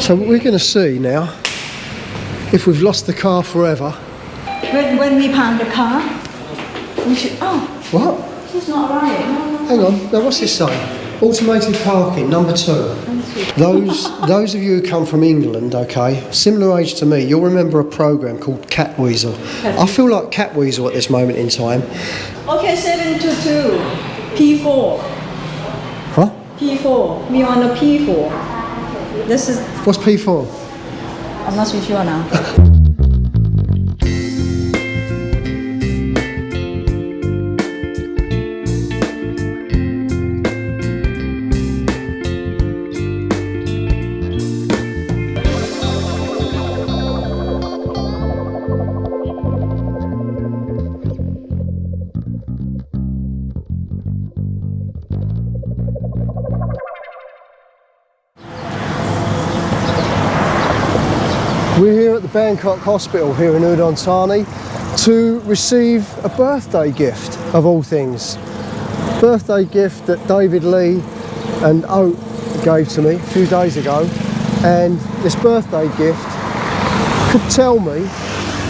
So we're going to see now if we've lost the car forever. When we park the car, we should. Oh. What? He's not right. No. Hang on. Now what's this saying? Automated parking, number 2. Those of you who come from England, okay, similar age to me, you'll remember a programme called Catweasel. I feel like Catweasel at this moment in time. Okay, 722, P4. Huh? P4. We on the P4. This is. What's P4? I'm not so sure now. We're here at the Bangkok Hospital here in Udon Thani to receive a birthday gift, of all things. Birthday gift that David Lee and Oat gave to me a few days ago, and this birthday gift could tell me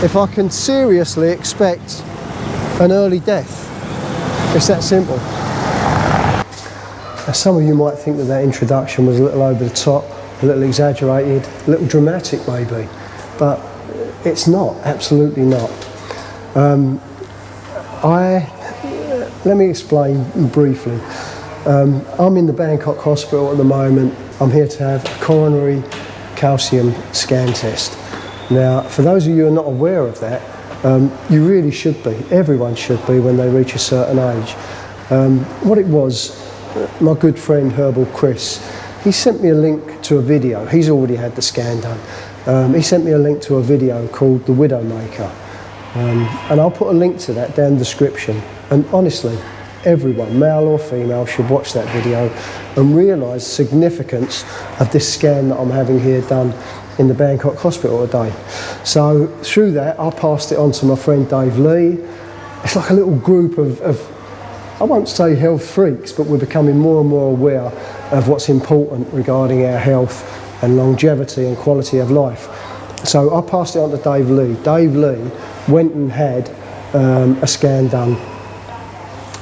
if I can seriously expect an early death. It's that simple. Now, some of you might think that introduction was a little over the top, a little exaggerated, a little dramatic maybe, but it's not, absolutely not. Let me explain briefly. I'm in the Bangkok Hospital at the moment. I'm here to have a coronary calcium scan test. Now, for those of you who are not aware of that, you really should be. Everyone should be when they reach a certain age. What it was, my good friend Herbal Chris, he sent me a link to a video. He's already had the scan done. He sent me a link to a video called The Widowmaker. And I'll put a link to that down in the description. And honestly, everyone, male or female, should watch that video and realise the significance of this scan that I'm having here done in the Bangkok Hospital today. So through that, I passed it on to my friend Dave Lee. It's like a little group of I won't say health freaks, but we're becoming more and more aware of what's important regarding our health and longevity and quality of life. So I passed it on to Dave Lee. Dave Lee went and had a scan done,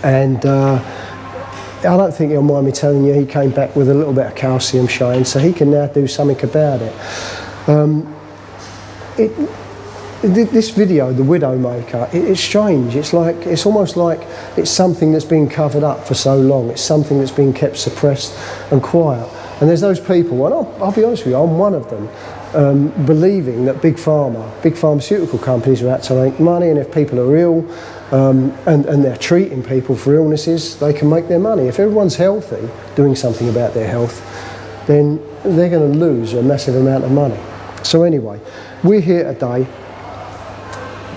and I don't think he'll mind me telling you, he came back with a little bit of calcium showing, so he can now do something about it. This video, The Widowmaker, it's strange. It's almost like it's something that's been covered up for so long. It's something that's been kept suppressed and quiet. And there's those people, and I'll be honest with you, I'm one of them, believing that big pharmaceutical companies are out to make money, and if people are ill and they're treating people for illnesses, they can make their money. If everyone's healthy, doing something about their health, then they're going to lose a massive amount of money. So anyway, we're here today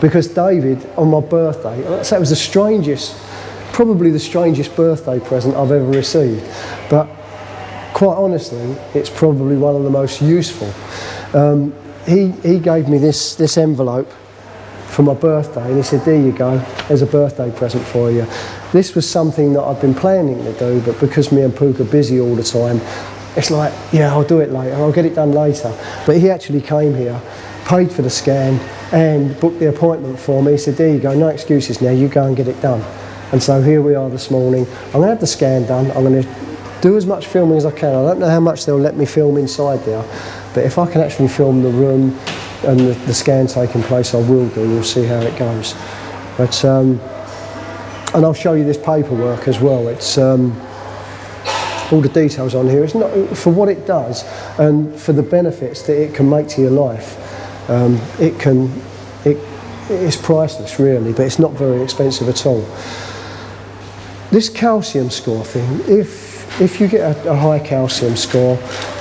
because David, on my birthday, that was the strangest, probably the strangest birthday present I've ever received. But quite honestly, it's probably one of the most useful. He gave me this envelope for my birthday, and he said, there you go, there's a birthday present for you. This was something that I've been planning to do, but because me and Pook are busy all the time, it's like, yeah, I'll do it later, I'll get it done later. But he actually came here, paid for the scan, and booked the appointment for me. He said, there you go, no excuses now, you go and get it done. And so here we are this morning. I'm going to have the scan done. I'm going to do as much filming as I can. I don't know how much they'll let me film inside there, but if I can actually film the room and the scan taking place, I will do. We'll see how it goes. But and I'll show you this paperwork as well. It's all the details on here. It's not for what it does and for the benefits that it can make to your life. It's priceless, really, but it's not very expensive at all. This calcium score thing, if you get a high calcium score,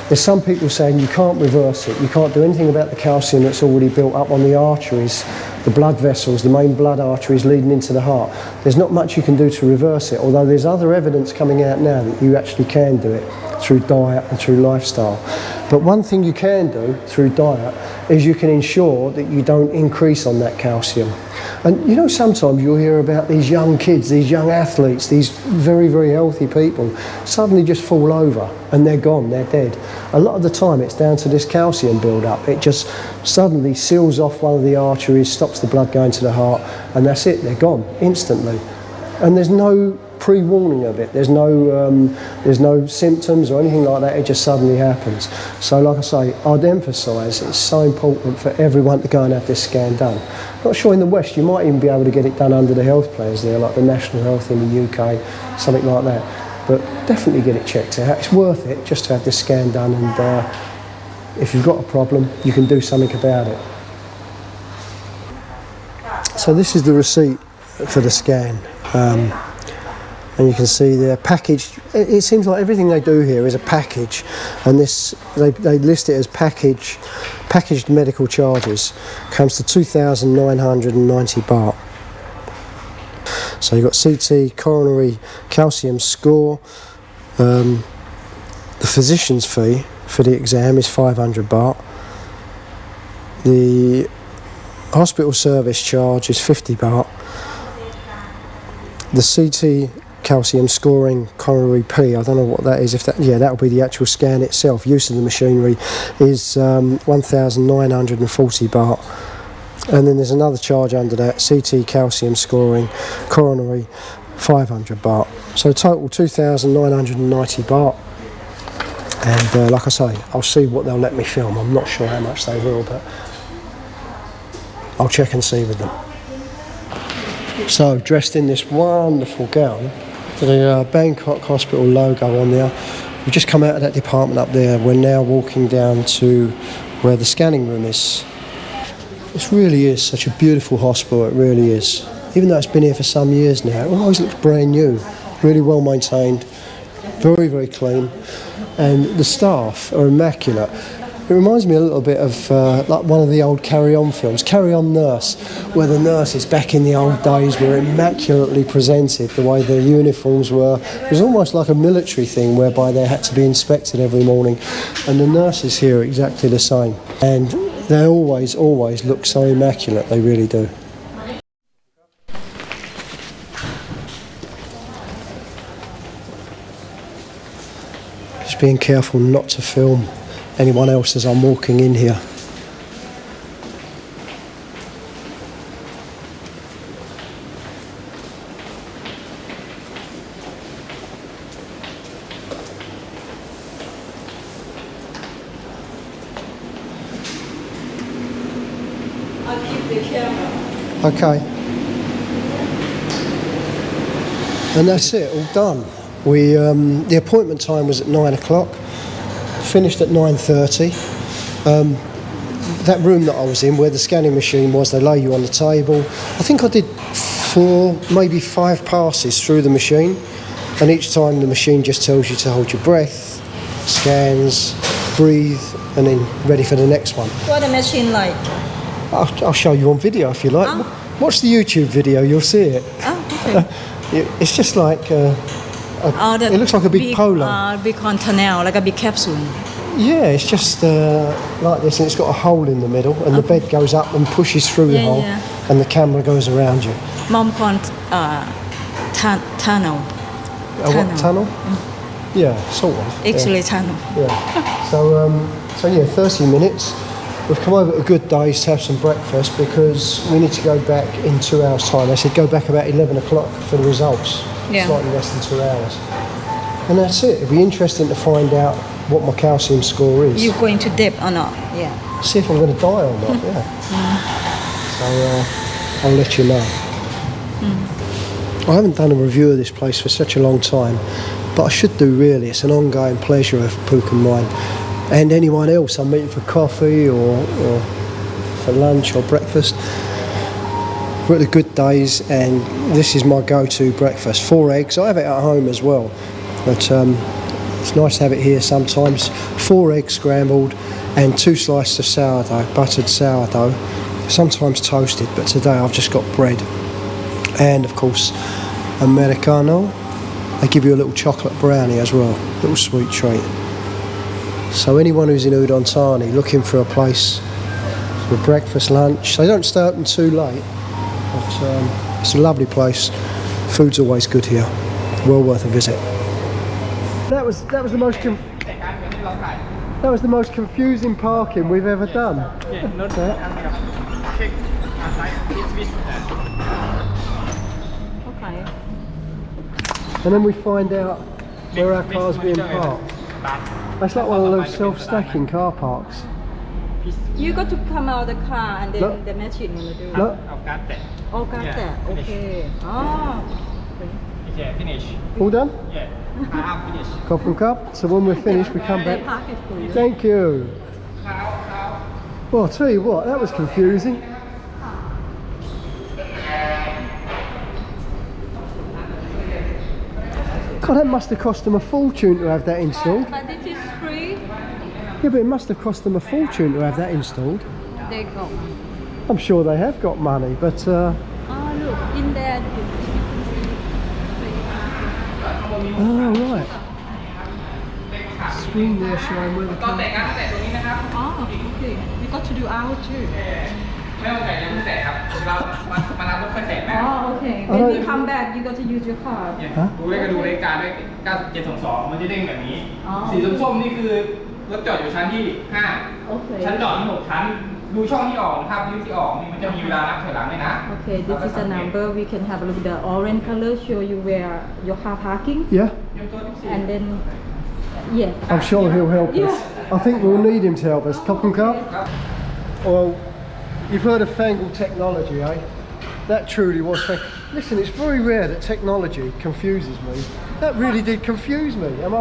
there's some people saying you can't reverse it. You can't do anything about the calcium that's already built up on the arteries, the blood vessels, the main blood arteries leading into the heart. There's not much you can do to reverse it, although there's other evidence coming out now that you actually can do it. through diet and through lifestyle. But one thing you can do through diet is you can ensure that you don't increase on that calcium. And you know, sometimes you'll hear about these young kids, these young athletes, these very, very healthy people suddenly just fall over and they're gone, they're dead. A lot of the time it's down to this calcium build-up. It just suddenly seals off one of the arteries, stops the blood going to the heart, and that's it, they're gone instantly. And there's no pre-warning of it. There's no symptoms or anything like that. It just suddenly happens. So like I say, I'd emphasise it's so important for everyone to go and have this scan done. Not sure in the West you might even be able to get it done under the health plans there, like the National Health in the UK, something like that. But definitely get it checked out. It's worth it just to have this scan done, and if you've got a problem, you can do something about it. So this is the receipt for the scan. And you can see they're packaged. It seems like everything they do here is a package, and this they list it as packaged medical charges. Comes to 2,990 baht. So you've got CT, coronary, calcium score. The physician's fee for the exam is 500 baht. The hospital service charge is 50 baht. The CT calcium scoring coronary P, I don't know what that is. That'll be the actual scan itself. Use of the machinery is 1,940 baht. And then there's another charge under that, CT calcium scoring coronary, 500 baht. So total 2,990 baht. And like I say, I'll see what they'll let me film. I'm not sure how much they will, but I'll check and see with them. So, dressed in this wonderful gown, with the Bangkok Hospital logo on there. We've just come out of that department up there. We're now walking down to where the scanning room is. This really is such a beautiful hospital, it really is. Even though it's been here for some years now, it always looks brand new. Really well maintained, very, very clean. And the staff are immaculate. It reminds me a little bit of like one of the old Carry On films, Carry On Nurse, where the nurses back in the old days were immaculately presented, the way their uniforms were. It was almost like a military thing whereby they had to be inspected every morning. And the nurses here are exactly the same. And they always, always look so immaculate, they really do. Just being careful not to film anyone else as I'm walking in here. I'll keep the camera. Okay. And that's it, all done. We the appointment time was at 9 o'clock. Finished at 9:30. That room that I was in, where the scanning machine was, they lay you on the table. I think I did 4, maybe 5 passes through the machine, and each time the machine just tells you to hold your breath, scans, breathe, and then ready for the next one. What the machine like? I'll show you on video if you like. Oh. Watch the YouTube video, you'll see it. Oh, okay. It's just like it looks like a big polo. Big container, like a big capsule. Yeah, it's just like this, and it's got a hole in the middle, and the bed goes up and pushes through the hole, and the camera goes around you. Mom called tunnel. A what, tunnel? Yeah, sort of. X-ray tunnel. Yeah. So yeah, 30 minutes. We've come over at a good days to have some breakfast because we need to go back in 2 hours' time. They said go back about 11 o'clock for the results. Yeah. Slightly less than 2 hours. And that's it. It'll be interesting to find out what my calcium score is. You going to dip or not? Yeah. See if I'm going to die or not, yeah. So I'll let you know. I haven't done a review of this place for such a long time, but I should do really. It's an ongoing pleasure of Pook and mine. And anyone else I'm meeting for coffee or for lunch or breakfast. We're at the good days, and this is my go-to breakfast. 4 eggs. I have it at home as well, but it's nice to have it here sometimes. 4 eggs scrambled and 2 slices of sourdough, buttered sourdough, sometimes toasted, but today I've just got bread. And of course, Americano. they give you a little chocolate brownie as well, little sweet treat. So anyone who's in Udon Thani looking for a place for breakfast, lunch, they don't stay open too late, but it's a lovely place. Food's always good here, well worth a visit. That was the most confusing parking we've ever done. Okay. And then we find out where our car's being parked. That's like one of those self-stacking car parks. You got to come out of the car and then No. the machine will do. No. Oh, got that. Okay. Oh. Yeah, finish. All done? Yeah, I'm finished. Cup and cup. So when we're finished, we come They back. park it for you. Thank you. Well, I'll tell you what, that was confusing. God, that must have cost them a fortune to have that installed. But this is free. Yeah, but it must have cost them a fortune to have that installed. They go. I'm sure they have got money, but Oh, look, in there. oh right. Screen there showing where the car. Oh, okay. We got to do our too. ไม่ต้องแตะยังไม่แตะครับเรามารับรถค่อยแตะนะ Oh, okay. When you come back, you got to use your card. ดูเลขก็ดูรายการด้วย9722มันจะเด้งแบบนี้ อ๋อ สีส้มๆนี่คือรถจอดอยู่ชั้นที่ โอเค 5 ชั้นจอดมี6ชั้น ดูช่องที่ออกภาพนิ้วที่ออกนี่มันจะมีเวลานับถอยหลังด้วยนะ Okay, this is the number. We can have a look. The orange color show you where your car parking, Yeah, and then yeah. I'm sure he'll help us. Yeah. I think we'll need him to help us. Cup and cup. Well, you've heard of fangled technology, eh? That truly was fangled. Listen, it's very rare that technology confuses me. That really did confuse me. Am I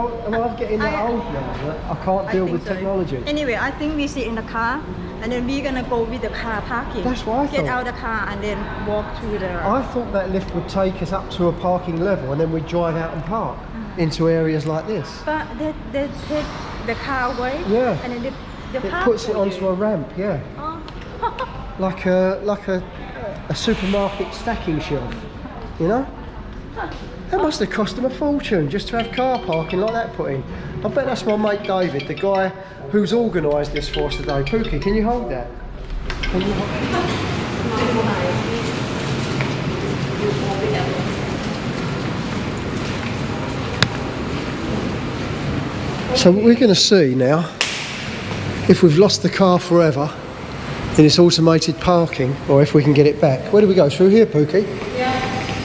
getting that old now that I can't deal with technology? Anyway, I think we sit in the car, and then we're gonna go with the car parking. That's what I Get thought. out the car and then walk through the. I thought that lift would take us up to a parking level and then we'd drive out and park into areas like this. But they take the car away. Yeah. And then they It park puts for it onto you. a ramp, yeah. Oh. Like a supermarket stacking shelf, you know? That must have cost them a fortune just to have car parking like that put in. I bet that's my mate David, the guy who's organised this for us today. Pookie, can you hold that? Can you hold So we're going to see now if we've lost the car forever in its automated parking, or if we can get it back. Where do we go? Through here, Pookie? Yeah.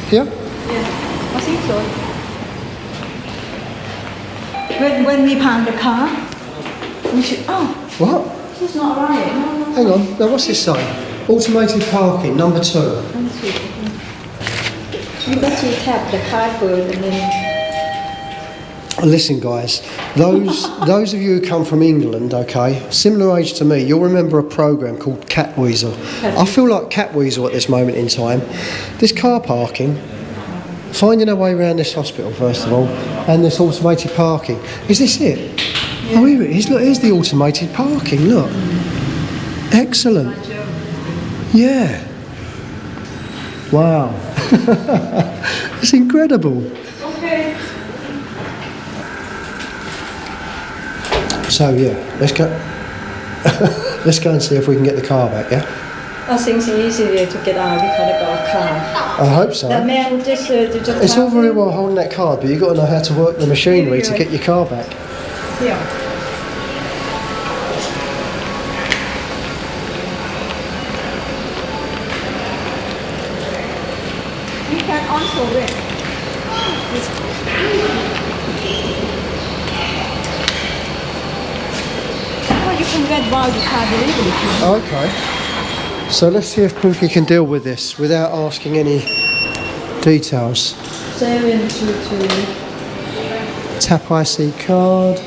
Here? Yeah. I think so. When we park the car, we should. Oh, What? he's not right. No. Hang on. Now, what's this say? Automated parking, number 2. Let's see. You got to tap the card first and then. Listen, guys, those of you who come from England, okay, similar age to me, you'll remember a programme called Catweasel. I feel like Catweasel at this moment in time. This car parking, finding our way around this hospital, first of all, and this automated parking. Is this it? Yeah. Oh, here it is. Look, here's the automated parking. Look. Excellent. Yeah. Wow. It's incredible. Okay. So yeah, let's go. Let's go and see if we can get the car back. Yeah. I think it's easier to get out because I got a car. I hope so. The man just It's all very well holding that card, but you've got to know how to work the machinery to get your car back. Yeah. You can also wait. Oh, you can get while your car delivery. Okay. So let's see if Pookie can deal with this without asking any details. 722. Tap IC card.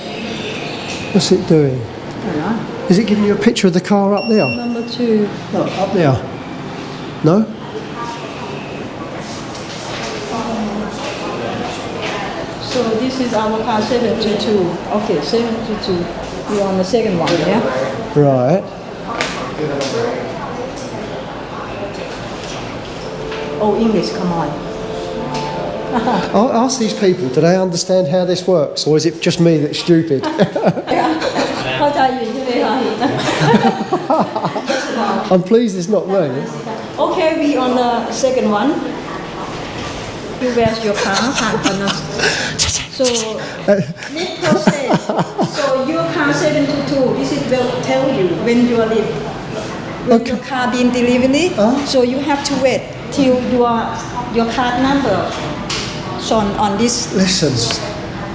What's it doing? Hello. Is it giving you a picture of the car up there? Number 2. No, up there. No? So this is our car 722. Okay, 722. You on the second one, yeah? Right. Oh, English, come on. I'll ask these people, do they understand how this works, or is it just me that's stupid? เข้าใจอยู่ใช่ไหมคะ I'm pleased it's not me. Okay, we on the second one. You where's your car? So this process. So your car 722. This is will tell you when you are leave. When your car being delivered. So you have to wait till your card number shown on this. Listen,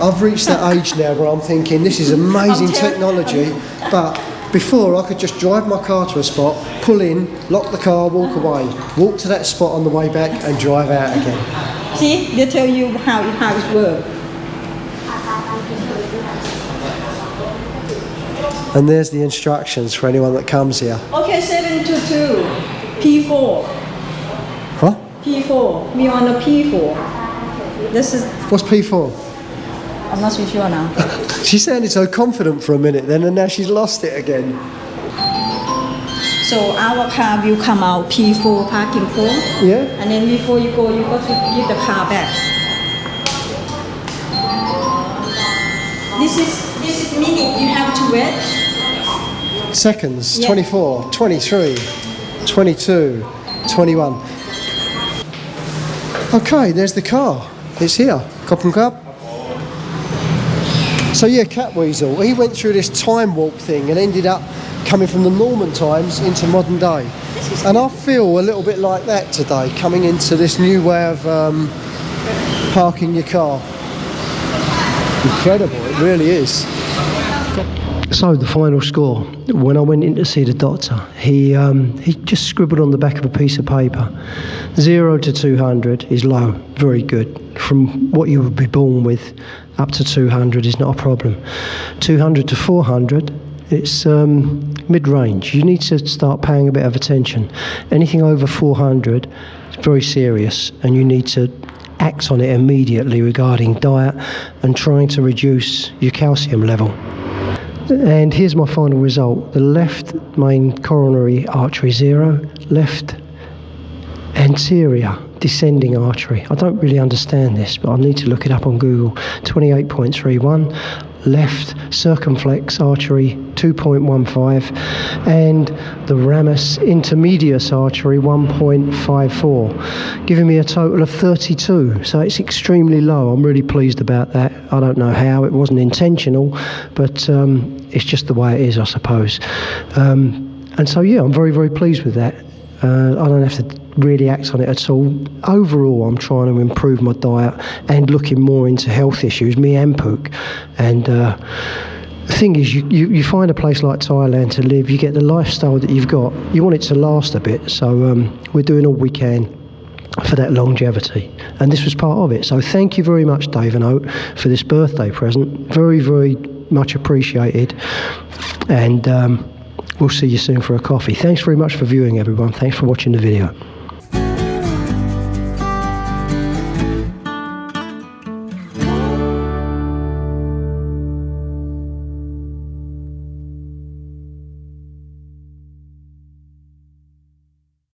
I've reached that age now where I'm thinking this is amazing technology, but before I could just drive my car to a spot, pull in, lock the car, walk away, walk to that spot on the way back and drive out again. See, they tell you how it works. And there's the instructions for anyone that comes here. Okay, 722, P4. Huh? P4. We on the P4. This is. What's P4? I'm not so sure now. She sounded so confident for a minute then, and now she's lost it again. So our car will come out P4 parking 4. Yeah. And then before you go, you got to give the car back. This is minute you have to wait. Seconds, Yeah. 24, 23, 22, 21. Okay, there's the car. It's here. Cop and cup. So yeah, Catweasel, he went through this time warp thing and ended up coming from the Norman times into modern day. And I feel a little bit like that today, coming into this new way of parking your car. Incredible, it really is. So the final score, when I went in to see the doctor, he just scribbled on the back of a piece of paper, 0 to 200 is low, very good. From what you would be born with, up to 200 is not a problem. 200 to 400, it's mid-range. You need to start paying a bit of attention. Anything over 400 is very serious, and you need to act on it immediately regarding diet and trying to reduce your calcium level. And here's my final result. The left main coronary artery 0, left anterior descending artery. I don't really understand this, but I need to look it up on Google. 28.31, left circumflex artery 2.15, and the ramus intermedius artery 1.54, giving me a total of 32. So it's extremely low. I'm really pleased about that. I don't know how, it wasn't intentional, but it's just the way it is, I suppose. And so yeah, I'm very, very pleased with that. I don't have to really act on it at all. Overall, I'm trying to improve my diet and looking more into health issues, me and Pook. And the thing is, you find a place like Thailand to live, you get the lifestyle that you've got, you want it to last a bit, so we're doing all we can for that longevity, and this was part of it. So thank you very much, Dave and Oat, for this birthday present. Very, very much appreciated, and we'll see you soon for a coffee. Thanks very much for viewing, everyone. Thanks for watching the video.